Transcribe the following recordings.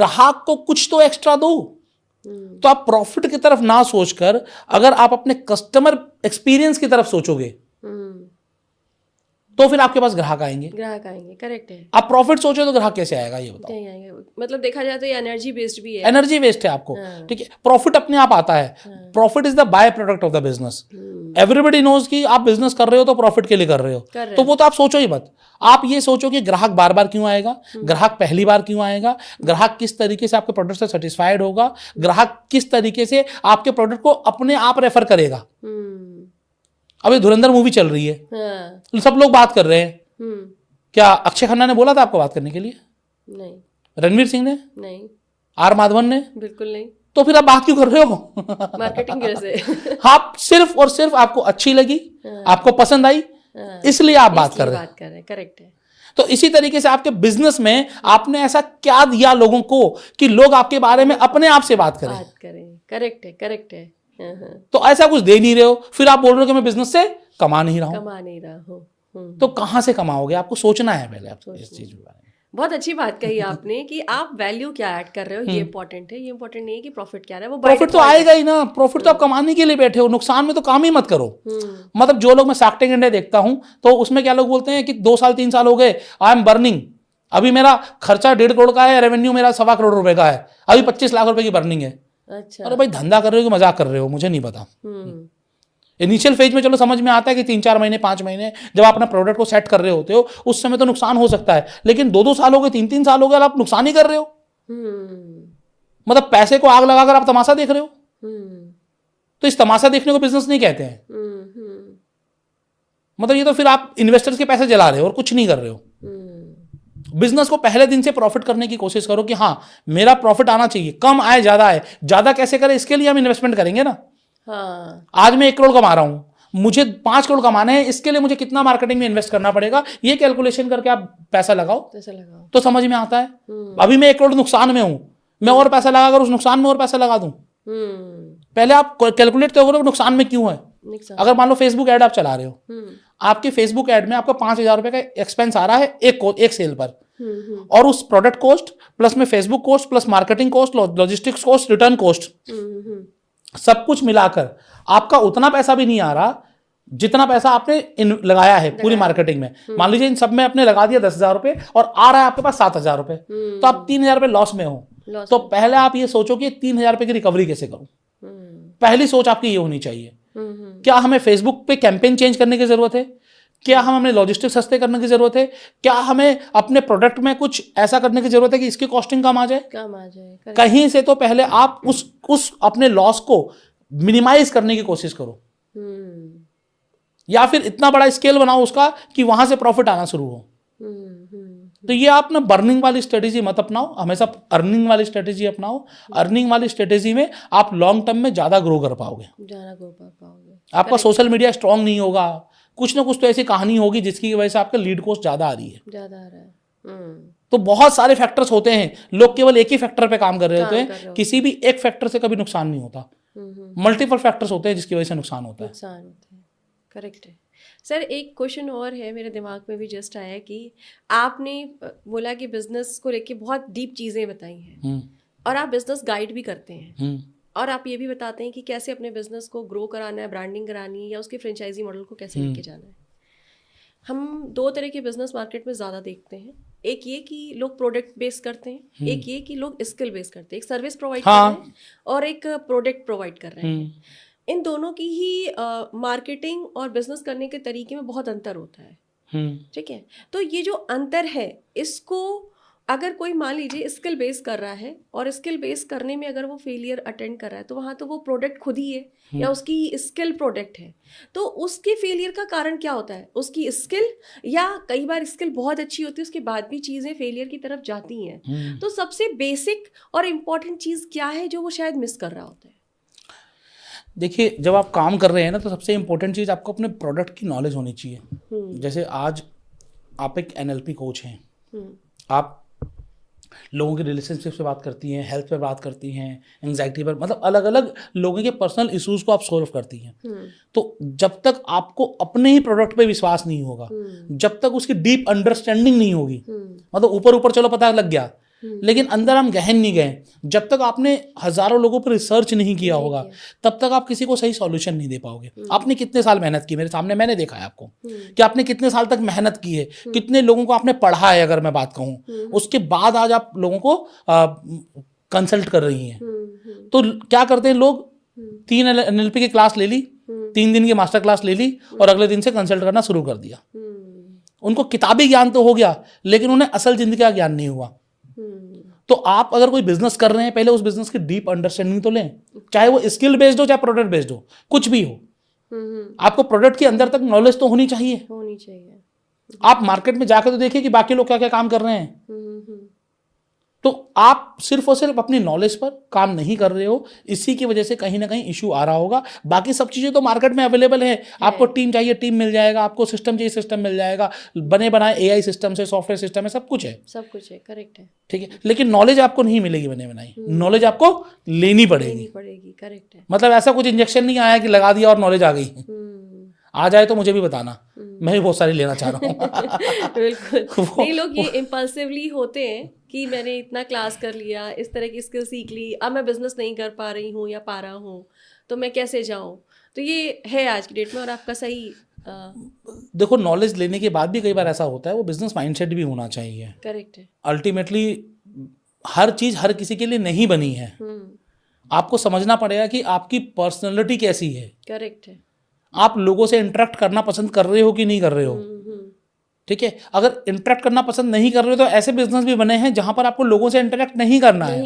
ग्राहक को कुछ तो एक्स्ट्रा दो। तो आप प्रॉफिट की तरफ ना सोचकर अगर आप अपने कस्टमर एक्सपीरियंस की तरफ सोचोगे तो फिर आपके पास ग्राहक आएंगे। करेक्ट है। आप प्रॉफिट सोचो तो ग्राहक कैसे आएगा ये बताओ। नहीं आएंगे, मतलब देखा जाए तो ये एनर्जी बेस्ड भी है। एनर्जी वेस्ट है आपको। ठीक है, प्रॉफिट अपने आप आता है। Profit is the by product of the business. Everybody knows कि आप बिजनेस कर रहे हो तो प्रॉफिट के लिए कर रहे हो, तो वो तो आप सोचो ही मत। आप ये सोचो कि ग्राहक बार बार क्यों आएगा, ग्राहक पहली बार क्यों आएगा, ग्राहक किस तरीके से आपके प्रोडक्ट से सेटिस्फाइड होगा, ग्राहक किस तरीके से आपके प्रोडक्ट को अपने आप रेफर करेगा। अभी धुरंधर मूवी चल रही है, सब लोग बात कर रहे हैं। क्या अक्षय खन्ना ने बोला था आपको बात करने के लिए? नहीं। रणवीर सिंह ने? नहीं। आर माधवन ने? बिल्कुल नहीं। तो फिर आप बात क्यों कर रहे हो? मार्केटिंग कैसे? आप सिर्फ और सिर्फ आपको अच्छी लगी, आपको पसंद आई, इसलिए आप बात कर रहे हैं। करेक्ट है। तो इसी तरीके से आपके बिजनेस में आपने ऐसा क्या दिया लोगों को कि लोग आपके बारे में अपने आप से बात करें। करेक्ट है। तो ऐसा कुछ दे नहीं रहे हो, फिर आप बोल रहे हो कि मैं बिजनेस से कमा नहीं रहा हूं। तो कहां से कमाओगे? आपको सोचना है पहले आपको इस चीज के बारे में। बहुत अच्छी बात कही आपने कि आप वैल्यू क्या ऐड कर रहे हो, ये इंपॉर्टेंट है। ये इंपॉर्टेंट नहीं है कि प्रॉफिट क्या है, वो प्रॉफिट तो आएगा ही ना। प्रॉफिट तो आप कमाने के लिए बैठे हो, नुकसान में तो काम ही मत करो। मतलब जो लोग मैं शार्क टैंक इंडिया देखता हूं तो उसमें क्या लोग बोलते हैं कि 2 साल 3 साल हो गए, आई एम बर्निंग। अभी मेरा खर्चा 1.5 करोड़ का है, रेवेन्यू मेरा 1.25 करोड़ रुपए का है, अभी 25 लाख रुपए की बर्निंग है। अच्छा। अरे भाई धंधा कर रहे हो कि मजाक कर रहे हो, मुझे नहीं पता। इनिशियल फेज में चलो समझ में आता है कि 3-4 महीने 5 महीने जब आप अपना प्रोडक्ट को सेट कर रहे होते हो उस समय तो नुकसान हो सकता है, लेकिन 2-2 साल हो गए, 3-3 साल हो गए, आप नुकसान ही कर रहे हो। मतलब पैसे को आग लगाकर आप तमाशा देख रहे हो। तो इस तमाशा देखने को बिजनेस नहीं कहते हैं। मतलब ये तो फिर आप इन्वेस्टर्स के पैसे जला रहे हो और कुछ नहीं कर रहे हो। बिजनेस को पहले दिन से प्रॉफिट करने की कोशिश करो कि हाँ मेरा प्रॉफिट आना चाहिए, कम आए ज्यादा आए। ज्यादा कैसे करें, इसके लिए हम इन्वेस्टमेंट करेंगे ना। हाँ। आज मैं 1 करोड़ कमा रहा हूं, मुझे 5 करोड़ कमाने हैं, इसके लिए मुझे कितना मार्केटिंग में इन्वेस्ट करना पड़ेगा, ये कैलकुलेशन करके आप पैसा लगाओ तो समझ में आता है। अभी मैं 1 करोड़ नुकसान में हूं, मैं और पैसा लगाकर उस नुकसान में और पैसा लगा दूं। पहले आप कैलकुलेट करो नुकसान में क्यों है। अगर मान लो फेसबुक ऐड आप चला रहे हो, आपके फेसबुक ऐड में आपका 5,000 रुपए का एक्सपेंस आ रहा है एक सेल पर, और उस प्रोडक्ट कॉस्ट प्लस में Facebook cost plus marketing cost, logistics cost, return cost, सब कुछ मिलाकर आपका उतना पैसा भी नहीं आ रहा जितना पैसा आपने लगाया है पूरी मार्केटिंग में। मान लीजिए इन सब में आपने लगा दिया 10,000 रुपए और आ रहा है आपके पास 7,000 रुपए, तो आप 3,000 रुपए लॉस में हो। तो पहले आप ये सोचो कि 3,000 रुपए की रिकवरी कैसे करूं। पहली सोच आपकी ये होनी चाहिए। क्या हमें फेसबुक पे कैंपेन चेंज करने की जरूरत है? क्या हम अपने लॉजिस्टिक्स सस्ते करने की जरूरत है? क्या हमें अपने प्रोडक्ट में कुछ ऐसा करने की जरूरत है कि इसकी कॉस्टिंग कम आ जाए? कहीं से तो पहले आप उस अपने लॉस को मिनिमाइज करने की कोशिश करो, या फिर इतना बड़ा स्केल बनाओ उसका कि वहां से प्रॉफिट आना शुरू हो। तो ये आप ना बर्निंग वाली स्ट्रेटेजी मत अपनाओ, हमेशा अर्निंग वाली स्ट्रेटेजी अपनाओ। अर्निंग वाली स्ट्रेटेजी में आप लॉन्ग टर्म में ज्यादा ग्रो कर पाओगे। आपका सोशल मीडिया स्ट्रांग नहीं होगा, कुछ ना कुछ तो ऐसी कहानी होगी जिसकी वजह से आपका लीड कॉस्ट ज्यादा आ रही है। तो बहुत सारे फैक्टर्स होते हैं, लोग केवल एक ही फैक्टर पे काम कर रहे होते हैं। किसी भी एक फैक्टर से कभी नुकसान नहीं होता, मल्टीपल फैक्टर्स होते हैं जिसकी वजह से नुकसान होता है। करेक्ट है सर। एक क्वेश्चन और है मेरे दिमाग में भी जस्ट आया कि आपने बोला कि बिजनेस को लेके बहुत डीप चीज़ें बताई हैं और आप बिजनेस गाइड भी करते हैं और आप ये भी बताते हैं कि कैसे अपने बिजनेस को ग्रो कराना है, ब्रांडिंग करानी है या उसके फ्रेंचाइजी मॉडल को कैसे लेके जाना है। हम 2 तरह के बिजनेस मार्केट में ज़्यादा देखते हैं, एक ये कि लोग प्रोडक्ट बेस करते हैं, एक ये कि लोग स्किल बेस करते हैं। एक सर्विस प्रोवाइड कर रहे हैं और एक प्रोडक्ट प्रोवाइड कर रहे हैं। इन दोनों की ही मार्केटिंग और बिजनेस करने के तरीके में बहुत अंतर होता है। ठीक है, तो ये जो अंतर है इसको अगर कोई मान लीजिए स्किल बेस कर रहा है और स्किल बेस करने में अगर वो फेलियर अटेंड कर रहा है तो वहाँ तो वो प्रोडक्ट खुद ही है या उसकी स्किल प्रोडक्ट है, तो उसके फेलियर का कारण क्या होता है? उसकी स्किल, या कई बार स्किल बहुत अच्छी होती है उसके बाद भी चीज़ें फेलियर की तरफ जाती हैं। तो सबसे बेसिक और इम्पॉर्टेंट चीज़ क्या है जो वो शायद मिस कर रहा होता है? देखिए, जब आप काम कर रहे हैं ना तो सबसे इंपॉर्टेंट चीज़ आपको अपने प्रोडक्ट की नॉलेज होनी चाहिए। जैसे आज आप एक NLP कोच हैं, आप लोगों के रिलेशनशिप से बात करती हैं, हेल्थ पे बात करती हैं, एंजाइटी पर, मतलब अलग अलग लोगों के पर्सनल इश्यूज को आप सॉल्व करती हैं। तो जब तक आपको अपने ही प्रोडक्ट पे विश्वास नहीं होगा, जब तक उसकी डीप अंडरस्टैंडिंग नहीं होगी, मतलब ऊपर ऊपर चलो पता लग गया लेकिन अंदर हम गहन नहीं गए। जब तक आपने हजारों लोगों पर रिसर्च नहीं किया होगा तब तक आप किसी को सही सॉल्यूशन नहीं दे पाओगे। आपने कितने साल मेहनत की, मेरे सामने मैंने देखा है आपको कि आपने कितने साल तक मेहनत की है, कितने लोगों को आपने पढ़ा है, अगर मैं बात कहूँ, उसके बाद आज आप लोगों को कंसल्ट कर रही हैं। तो क्या करते हैं लोग, 3 NLP की क्लास ले ली, 3 दिन की मास्टर क्लास ले ली और अगले दिन से कंसल्ट करना शुरू कर दिया। उनको किताबी ज्ञान तो हो गया लेकिन उन्हें असल जिंदगी का ज्ञान नहीं हुआ। तो आप अगर कोई बिजनेस कर रहे हैं, पहले उस बिजनेस की डीप अंडरस्टैंडिंग तो लें, चाहे वो स्किल बेस्ड हो चाहे प्रोडक्ट बेस्ड हो, कुछ भी हो। आपको प्रोडक्ट के अंदर तक नॉलेज तो होनी चाहिए। आप मार्केट में जाकर तो देखिए कि बाकी लोग क्या क्या काम कर रहे हैं। तो आप सिर्फ और सिर्फ अपनी नॉलेज पर काम नहीं कर रहे हो, इसी की वजह से कहीं ना कहीं इशू आ रहा होगा। बाकी सब चीजें तो मार्केट में अवेलेबल है। आपको टीम चाहिए टीम मिल जाएगा, आपको सिस्टम चाहिए सिस्टम मिल जाएगा, बने बनाए AI सिस्टम से, सॉफ्टवेयर सिस्टम है, सब कुछ है, करेक्ट है। ठीक है, लेकिन नॉलेज आपको नहीं मिलेगी बने बनाई, नॉलेज आपको लेनी पड़ेगी। करेक्ट है। मतलब ऐसा कुछ इंजेक्शन नहीं आया कि लगा दिया और नॉलेज आ गई। आ जाए तो मुझे भी बताना, मैं भी बहुत सारी लेना चाह रहा हूँ। बिल्कुल नहीं, लोग ये इम्पल्सिवली होते हैं कि मैंने इतना क्लास कर लिया, इस तरह की स्किल सीख ली, अब मैं बिजनेस नहीं कर पा रही हूँ या पा रहा हूँ, तो मैं कैसे जाऊँ। तो ये है आज की डेट में, और आपका सही देखो, नॉलेज लेने के बाद भी कई बार ऐसा होता है, वो बिजनेस माइंडसेट भी होना चाहिए। करेक्ट है। अल्टीमेटली हर चीज हर किसी के लिए नहीं बनी है। आपको समझना पड़ेगा कि आपकी पर्सनैलिटी कैसी है। करेक्ट है। आप लोगों से इंटरेक्ट करना पसंद कर रहे हो कि नहीं कर रहे हो, ठीक है। अगर इंटरेक्ट करना पसंद नहीं कर रहे हो तो ऐसे बिजनेस भी बने हैं जहां पर आपको लोगों से इंटरेक्ट नहीं करना है,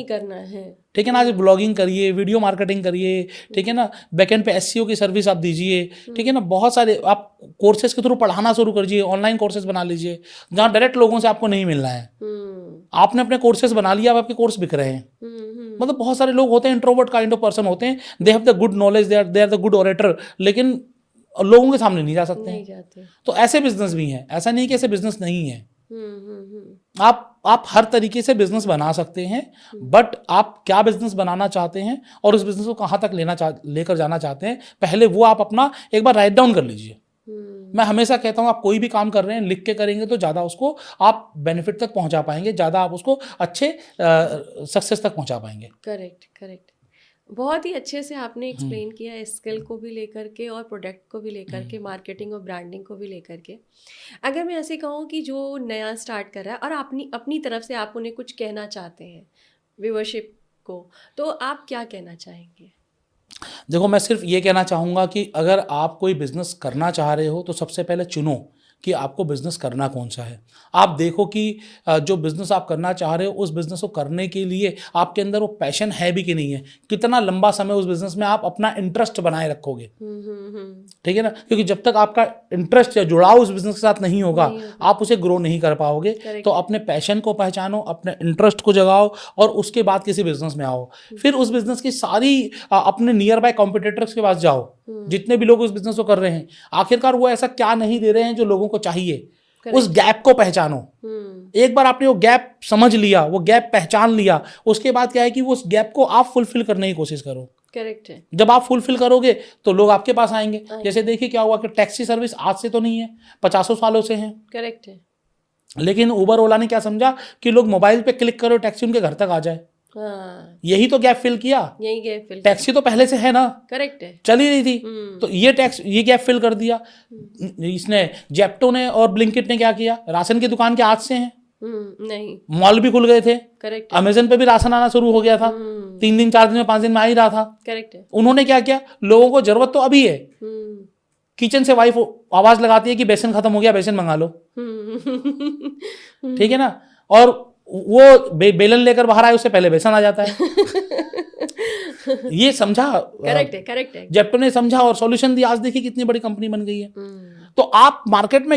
ठीक है ना। आज ब्लॉगिंग करिए, वीडियो मार्केटिंग करिए, ठीक है ना, बैकएंड पे SEO की सर्विस आप दीजिए, ठीक है ना। बहुत सारे आप कोर्सेज के थ्रू पढ़ाना शुरू करिए, ऑनलाइन कोर्सेज बना लीजिए जहाँ डायरेक्ट लोगों से आपको नहीं मिलना है। आपने अपने कोर्सेज बना लिया, अब आपके कोर्स बिक रहे हैं। मतलब बहुत सारे लोग होते हैं, इंट्रोवर्ट काइंड ऑफ पर्सन होते हैं, they have the good knowledge, they are the good orator, लेकिन लोगों के सामने नहीं जा सकते हैं। तो ऐसे बिजनेस भी हैं, ऐसा नहीं कि ऐसे बिजनेस नहीं है। आप हर तरीके से बिजनेस बना सकते हैं, बट आप क्या बिजनेस बनाना चाहते हैं और उस बिजनेस को कहाँ तक लेकर जाना चाहते हैं, पहले वो आप अपना एक बार राइट डाउन कर लीजिए। मैं हमेशा कहता हूँ, आप कोई भी काम कर रहे हैं लिख के करेंगे तो ज़्यादा उसको आप बेनिफिट तक पहुँचा पाएंगे, ज़्यादा आप उसको अच्छे सक्सेस तक पहुँचा पाएंगे। करेक्ट। बहुत ही अच्छे से आपने एक्सप्लेन किया, स्किल को भी लेकर के और प्रोडक्ट को भी लेकर के, मार्केटिंग और ब्रांडिंग को भी लेकर के। अगर मैं ऐसे कहूँ कि जो नया स्टार्ट कर रहा है और अपनी तरफ से आप उन्हें कुछ कहना चाहते हैं व्यूअरशिप को, तो आप क्या कहना चाहेंगे? देखो, मैं सिर्फ ये कहना चाहूँगा कि अगर आप कोई बिजनेस करना चाह रहे हो तो सबसे पहले चुनो कि आपको बिजनेस करना कौन सा है। आप देखो कि जो बिजनेस आप करना चाह रहे हो उस बिजनेस को करने के लिए आपके अंदर वो पैशन है भी कि नहीं है, कितना लंबा समय उस बिजनेस में आप अपना इंटरेस्ट बनाए रखोगे, ठीक है ना। क्योंकि जब तक आपका इंटरेस्ट या जुड़ाव उस बिजनेस के साथ नहीं होगा आप उसे ग्रो नहीं कर पाओगे। तो अपने पैशन को पहचानो, अपने इंटरेस्ट को जगाओ और उसके बाद किसी बिजनेस में आओ। फिर उस बिजनेस की सारी अपने नियर बाय कॉम्पिटिटर्स के पास जाओ, जितने भी लोग उस बिजनेस को कर रहे हैं, आखिरकार वो ऐसा क्या नहीं दे रहे हैं जो लोगों को चाहिए। उस गैप को पहचानो। एक बार आपने वो गैप समझ लिया, वो गैप पहचान लिया, उसके बाद क्या है कि वो उस गैप को आप फुलफिल करने की कोशिश करो। करेक्ट है। जब आप फुलफिल करोगे तो लोग आपके पास आएंगे। जैसे देखिए क्या हुआ कि टैक्सी सर्विस आज से तो नहीं है, 50 सालों से है। करेक्ट है। लेकिन उबर ओला ने क्या समझा कि लोग मोबाइल पे क्लिक करो, टैक्सी उनके घर तक आ जाए। यही तो गैप फिल किया। यही गैप फिल। टैक्सी तो पहले से है ना, करेक्ट है, चल ही रही थी, तो ये गैप फिल कर दिया इसने। जेप्टो ने और ब्लिंकिट ने क्या किया, राशन की दुकान के आज से हैं, नहीं, मॉल भी खुल गए थे। करेक्ट। अमेजन पे भी राशन आना शुरू हो गया था, 3 दिन 4 दिन में 5 दिन में आ ही रहा था। करेक्ट है। उन्होंने क्या किया, लोगों को जरूरत तो अभी है, किचन से वाइफ आवाज लगाती है कि बेसन खत्म हो गया, बेसन मंगा लो, ठीक है ना, और वो बेलन लेकर बाहर आए उससे पहले बेसन आ जाता है। ये समझा। करेक्ट है। जेप्टो ने समझा और सॉल्यूशन दिया, आज देखिए कितनी बड़ी कंपनी बन गई है। तो आप मार्केट में